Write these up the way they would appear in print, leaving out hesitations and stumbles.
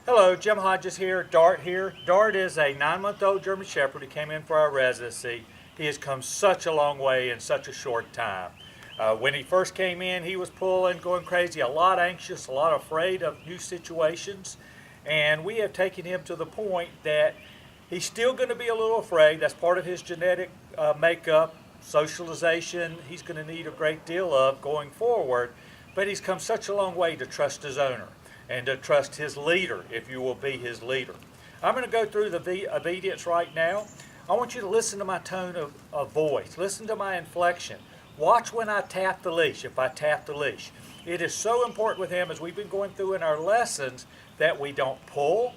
Hello, Jim Hodges here, Dart here. Dart is a 9-month-old German Shepherd who came in for our residency. He has come such a long way in such a short time. When he first came in, he was pulling, going crazy, a lot anxious, a lot afraid of new situations. And we have taken him to the point that he's still going to be a little afraid. That's part of his genetic makeup, socialization. He's going to need a great deal of going forward. But he's come such a long way to trust his owner and to trust his leader, if you will be his leader. I'm going to go through the obedience right now. I want you to listen to my tone of voice. Listen to my inflection. Watch when I tap the leash, if I tap the leash. It is so important with him, as we've been going through in our lessons, that we don't pull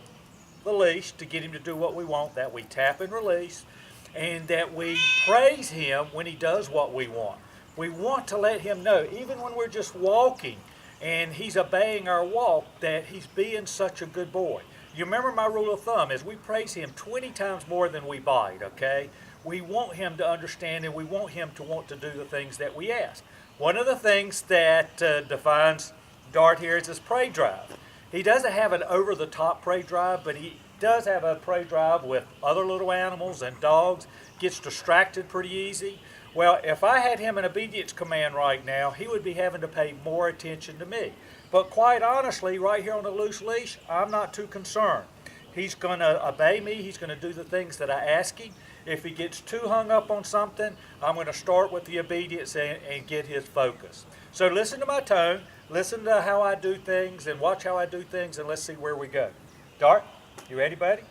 the leash to get him to do what we want, that we tap and release, and that we praise him when he does what we want. We want to let him know, even when we're just walking, and he's obeying our walk, that he's being such a good boy. You remember my rule of thumb is we praise him 20 times more than we bite, okay? We want him to understand, and we want him to want to do the things that we ask. One of the things that defines Dart here is his prey drive. He doesn't have an over-the-top prey drive, but he does have a prey drive with other little animals and dogs, gets distracted pretty easy. Well, if I had him an obedience command right now, he would be having to pay more attention to me. But quite honestly, right here on the loose leash, I'm not too concerned. He's going to obey me. He's going to do the things that I ask him. If he gets too hung up on something, I'm going to start with the obedience and get his focus. So listen to my tone, listen to how I do things, and watch how I do things, and let's see where we go. Dart, you ready, buddy?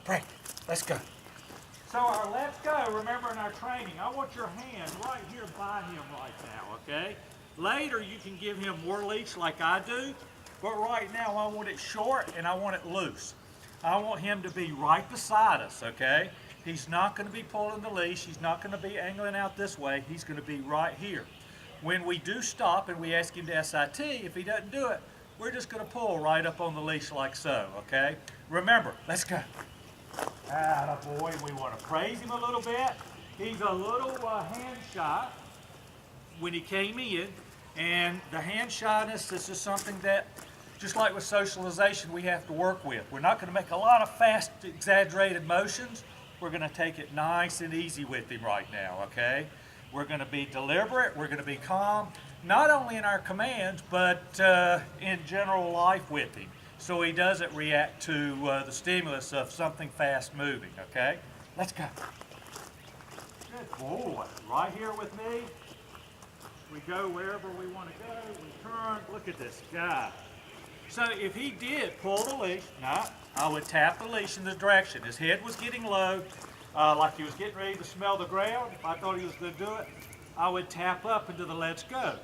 Pray. Let's go. So our let's go, remember in our training, I want your hand right here by him right now, okay? Later you can give him more leash like I do, but right now I want it short and I want it loose. I want him to be right beside us, okay? He's not going to be pulling the leash, he's not going to be angling out this way, he's going to be right here. When we do stop and we ask him to SIT, if he doesn't do it, we're just going to pull right up on the leash like so, okay? Remember, let's go. Boy, we want to praise him a little bit. He's a little hand shy when he came in, and the hand shyness is just something that, just like with socialization, we have to work with. We're not going to make a lot of fast, exaggerated motions. We're going to take it nice and easy with him right now, okay? We're going to be deliberate. We're going to be calm, not only in our commands, but in general life with him, so he doesn't react to the stimulus of something fast moving, okay? Let's go. Good boy. Right here with me. We go wherever we want to go. We turn. Look at this guy. So if he did pull the leash, I would tap the leash in the direction. His head was getting low, like he was getting ready to smell the ground. If I thought he was going to do it, I would tap up into the let's go.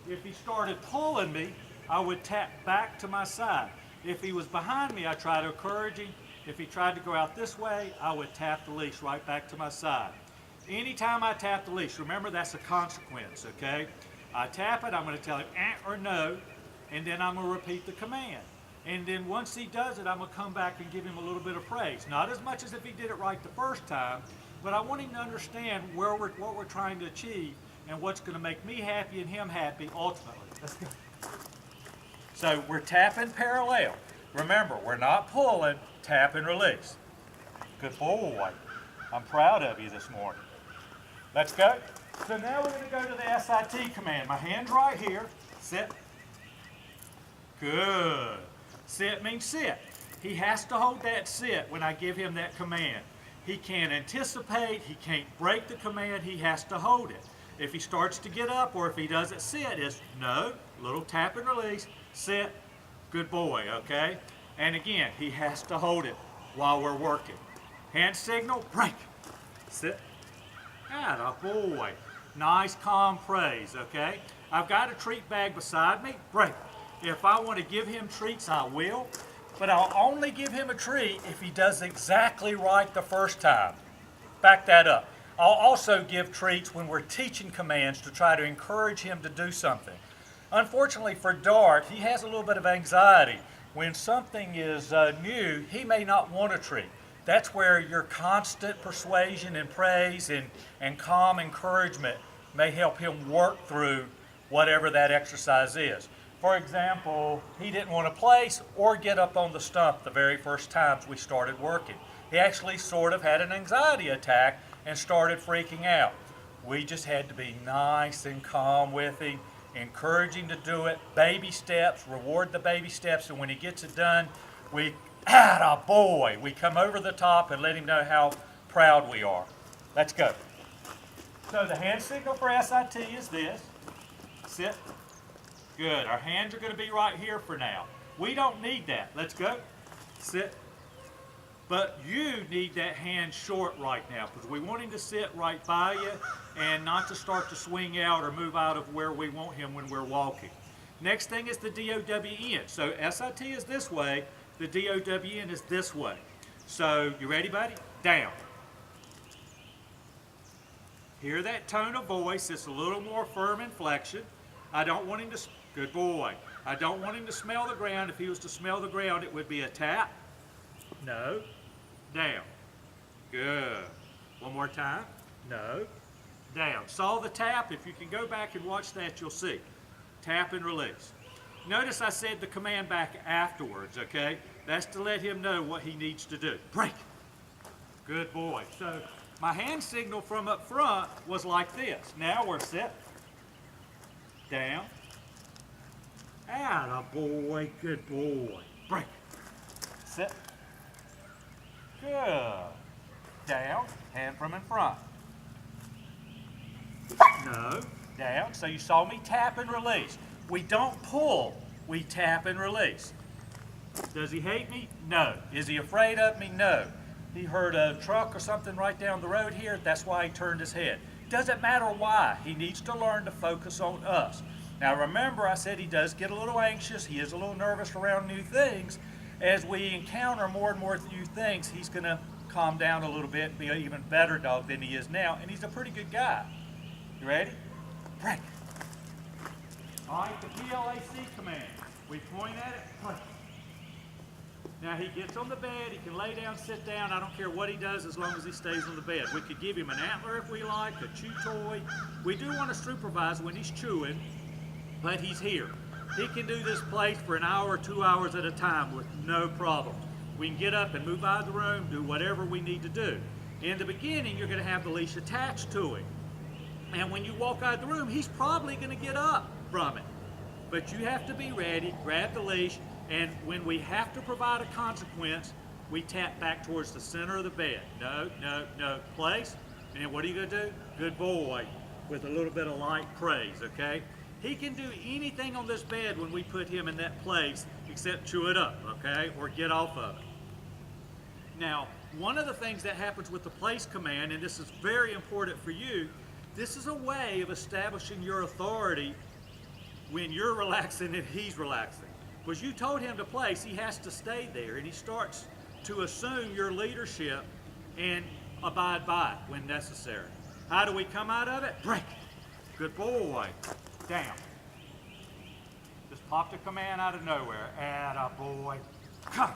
If he started pulling me, I would tap back to my side. If he was behind me, I try to encourage him. If he tried to go out this way, I would tap the leash right back to my side. Anytime I tap the leash, remember that's a consequence, okay? I tap it, I'm going to tell him or no, and then I'm going to repeat the command. And then once he does it, I'm going to come back and give him a little bit of praise. Not as much as if he did it right the first time, but I want him to understand what we're trying to achieve and what's going to make me happy and him happy ultimately. Let's go. So we're tapping parallel. Remember, we're not pulling, tap and release. Good boy. I'm proud of you this morning. Let's go. So now we're going to go to the SIT command. My hand's right here. Sit. Good. Sit means sit. He has to hold that sit when I give him that command. He can't anticipate. He can't break the command. He has to hold it. If he starts to get up or if he doesn't sit, it's no, little tap and release, sit, good boy, okay? And again, he has to hold it while we're working. Hand signal, break, sit, atta boy. Nice, calm praise, okay? I've got a treat bag beside me, break. If I want to give him treats, I will, but I'll only give him a treat if he does exactly right the first time. Back that up. I'll also give treats when we're teaching commands to try to encourage him to do something. Unfortunately for Dart, he has a little bit of anxiety. When something is new, he may not want a treat. That's where your constant persuasion and praise and calm encouragement may help him work through whatever that exercise is. For example, he didn't want to place or get up on the stump the very first times we started working. He actually sort of had an anxiety attack and started freaking out. We just had to be nice and calm with him, encourage him to do it, baby steps, reward the baby steps, and when he gets it done, we, atta boy, we come over the top and let him know how proud we are. Let's go. So the hand signal for SIT is this. Sit. Good. Our hands are going to be right here for now. We don't need that. Let's go. Sit. But you need that hand short right now because we want him to sit right by you and not to start to swing out or move out of where we want him when we're walking. Next thing is the DOWN. So SIT is this way, the DOWN is this way. So you ready, buddy? Down. Hear that tone of voice. It's a little more firm inflection. I don't want him to, good boy. I don't want him to smell the ground. If he was to smell the ground, it would be a tap. No. Down. Good. One more time. No. Down. Saw the tap? If you can go back and watch that, you'll see. Tap and release. Notice I said the command back afterwards, okay? That's to let him know what he needs to do. Break. Good boy. So my hand signal from up front was like this. Now we're sit. Down. Atta boy. Good boy. Break. Sit. Good. Down. Hand from in front. No. Down. So you saw me tap and release. We don't pull. We tap and release. Does he hate me? No. Is he afraid of me? No. He heard a truck or something right down the road here. That's why he turned his head. Doesn't matter why. He needs to learn to focus on us. Now remember, I said he does get a little anxious. He is a little nervous around new things. As we encounter more and more new things, he's going to calm down a little bit and be an even better dog than he is now. And he's a pretty good guy. You ready? Break. All right, the PLAC command. We point at it, break. Now he gets on the bed, he can lay down, sit down. I don't care what he does as long as he stays on the bed. We could give him an antler if we like, a chew toy. We do want to supervise when he's chewing, but he's here. He can do this place for an hour or 2 hours at a time with no problem. We can get up and move out of the room, do whatever we need to do. In the beginning, you're going to have the leash attached to him. And when you walk out of the room, he's probably going to get up from it. But you have to be ready, grab the leash, and when we have to provide a consequence, we tap back towards the center of the bed. No, no, no, place. And what are you going to do? Good boy, with a little bit of light praise, okay? He can do anything on this bed when we put him in that place except chew it up, okay, or get off of it. Now, one of the things that happens with the place command, and this is very important for you, this is a way of establishing your authority when you're relaxing and he's relaxing. Because you told him to place, he has to stay there, and he starts to assume your leadership and abide by it when necessary. How do we come out of it? Break. Good boy. Down. Just popped a command out of nowhere. Atta boy. Come.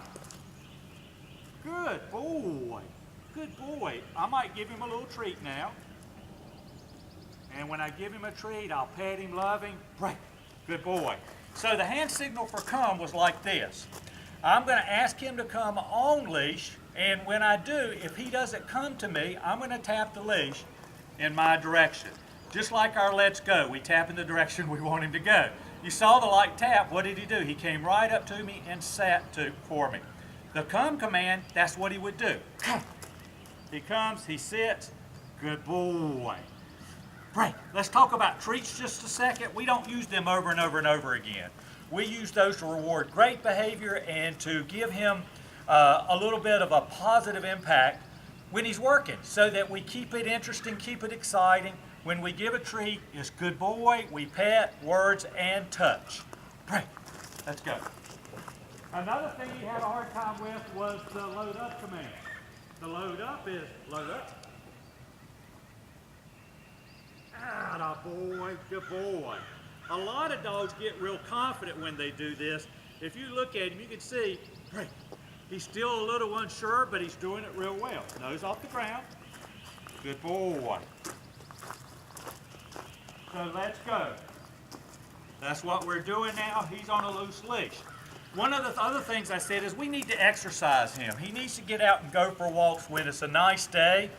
Good boy. Good boy. I might give him a little treat now. And when I give him a treat, I'll pet him, love him. Break. Good boy. So the hand signal for come was like this. I'm going to ask him to come on leash, and when I do, if he doesn't come to me, I'm going to tap the leash in my direction. Just like our let's go, we tap in the direction we want him to go. You saw the light tap, what did he do? He came right up to me and sat for me. The come command, that's what he would do. Come. He comes, he sits, good boy. Break. Let's talk about treats just a second. We don't use them over and over and over again. We use those to reward great behavior and to give him a little bit of a positive impact when he's working so that we keep it interesting, keep it exciting. When we give a treat, it's good boy, we pet, words, and touch. Break. Let's go. Another thing he had a hard time with was the load up command. The load up is load up. Atta boy, good boy. A lot of dogs get real confident when they do this. If you look at him, you can see, break. He's still a little unsure, but he's doing it real well. Nose off the ground. Good boy. So let's go. That's what we're doing now. He's on a loose leash. One of the other things I said is we need to exercise him. He needs to get out and go for walks when it's a nice day.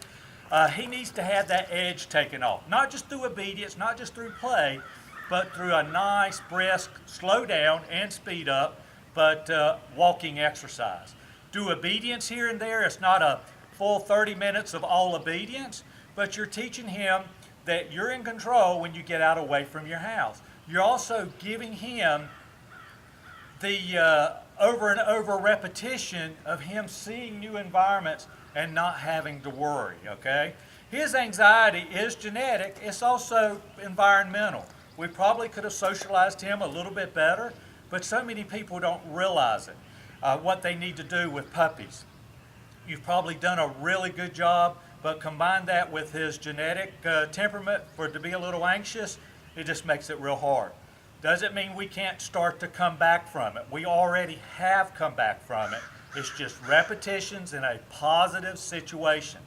He needs to have that edge taken off. Not just through obedience, not just through play, but through a nice, brisk, slow down and speed up, but walking exercise. Do obedience here and there. It's not a full 30 minutes of all obedience, but you're teaching him that you're in control when you get out away from your house. You're also giving him the over and over repetition of him seeing new environments and not having to worry, okay? His anxiety is genetic. It's also environmental. We probably could have socialized him a little bit better, but so many people don't realize it, what they need to do with puppies. You've probably done a really good job, but combine that with his genetic temperament for it to be a little anxious, it just makes it real hard. Doesn't mean we can't start to come back from it. We already have come back from it. It's just repetitions in a positive situation.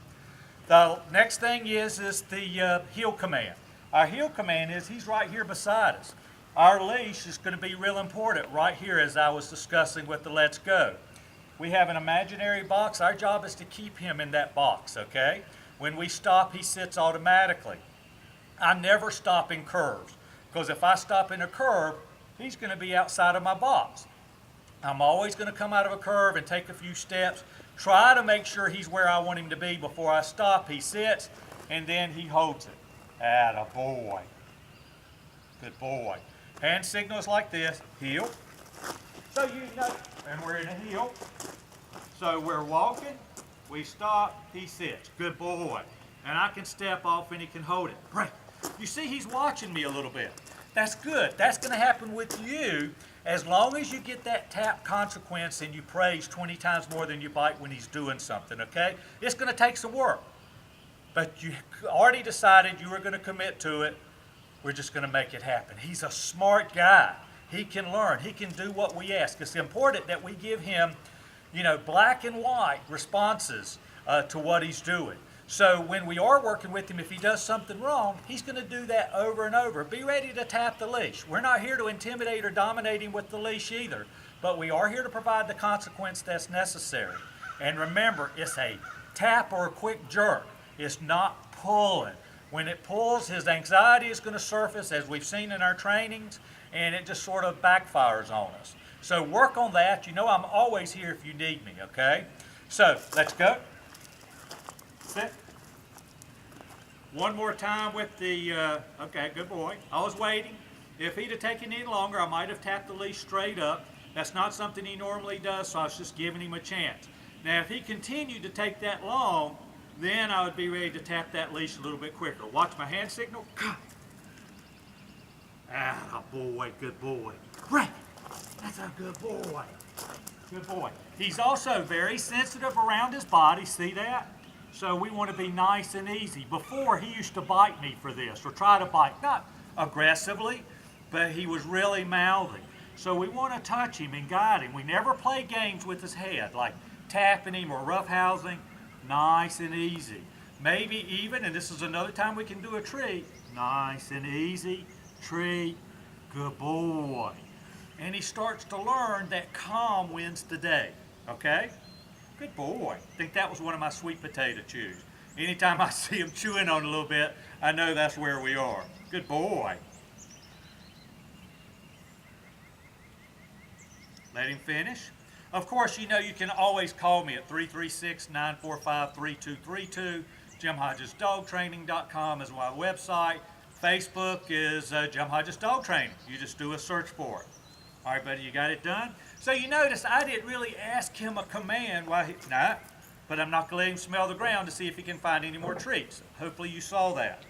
The next thing is the heel command. Our heel command is he's right here beside us. Our leash is going to be real important right here as I was discussing with the Let's Go. We have an imaginary box. Our job is to keep him in that box, okay? When we stop, he sits automatically. I never stop in curves, because if I stop in a curve, he's going to be outside of my box. I'm always going to come out of a curve and take a few steps, try to make sure he's where I want him to be before I stop. He sits, and then he holds it. Attaboy. Good boy. Hand signals like this, heel. So you know, and we're in a heel. So we're walking, we stop, he sits. Good boy. And I can step off and he can hold it. Great. You see, he's watching me a little bit. That's good. That's going to happen with you as long as you get that tap consequence and you praise 20 times more than you bite when he's doing something, okay? It's going to take some work. But you already decided you were going to commit to it. We're just going to make it happen. He's a smart guy. He can learn. He can do what we ask. It's important that we give him, black and white responses to what he's doing. So when we are working with him, if he does something wrong, he's going to do that over and over. Be ready to tap the leash. We're not here to intimidate or dominate him with the leash either, but we are here to provide the consequence that's necessary. And remember, it's a tap or a quick jerk. It's not pulling. When it pulls, his anxiety is going to surface, as we've seen in our trainings, and it just sort of backfires on us. So work on that. You know I'm always here if you need me, okay? So let's go. Sit. One more time with the, okay, good boy. I was waiting. If he'd have taken any longer, I might have tapped the leash straight up. That's not something he normally does, so I was just giving him a chance. Now, if he continued to take that long, then I would be ready to tap that leash a little bit quicker. Watch my hand signal. Ah, boy, good boy. Right. That's a good boy. Good boy. He's also very sensitive around his body. See that? So we want to be nice and easy. Before, he used to bite me for this, or try to bite. Not aggressively, but he was really mouthy. So we want to touch him and guide him. We never play games with his head, like tapping him or roughhousing. Nice and easy. Maybe even, and this is another time we can do a treat. Nice and easy. Treat. Good boy. And he starts to learn that calm wins the day. Okay? Good boy. I think that was one of my sweet potato chews. Anytime I see him chewing on a little bit, I know that's where we are. Good boy. Let him finish. Of course, you can always call me at 336-945-3232. JimHodgesDogTraining.com is my website. Facebook is Jim Hodges Dog Training. You just do a search for it. All right, buddy, you got it done? So you notice I didn't really ask him a command while he, nah, but I'm not going to let him smell the ground to see if he can find any more treats. Hopefully you saw that.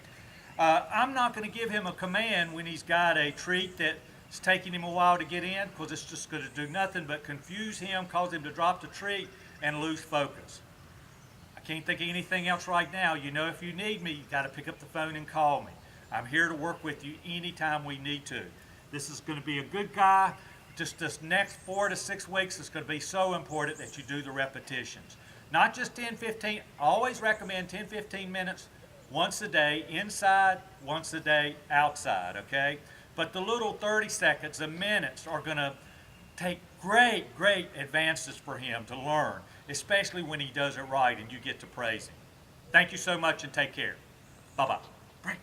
I'm not going to give him a command when he's got a treat that's taking him a while to get in, because it's just going to do nothing but confuse him, cause him to drop the treat, and lose focus. I can't think of anything else right now. If you need me, you got to pick up the phone and call me. I'm here to work with you anytime we need to. This is going to be a good guy. Just this next 4 to 6 weeks is going to be so important that you do the repetitions. Not just 10, 15. I always recommend 10, 15 minutes once a day inside, once a day outside, okay? But the little 30 seconds, the minutes are going to take great, great advances for him to learn, especially when he does it right and you get to praise him. Thank you so much and take care. Bye-bye. Break.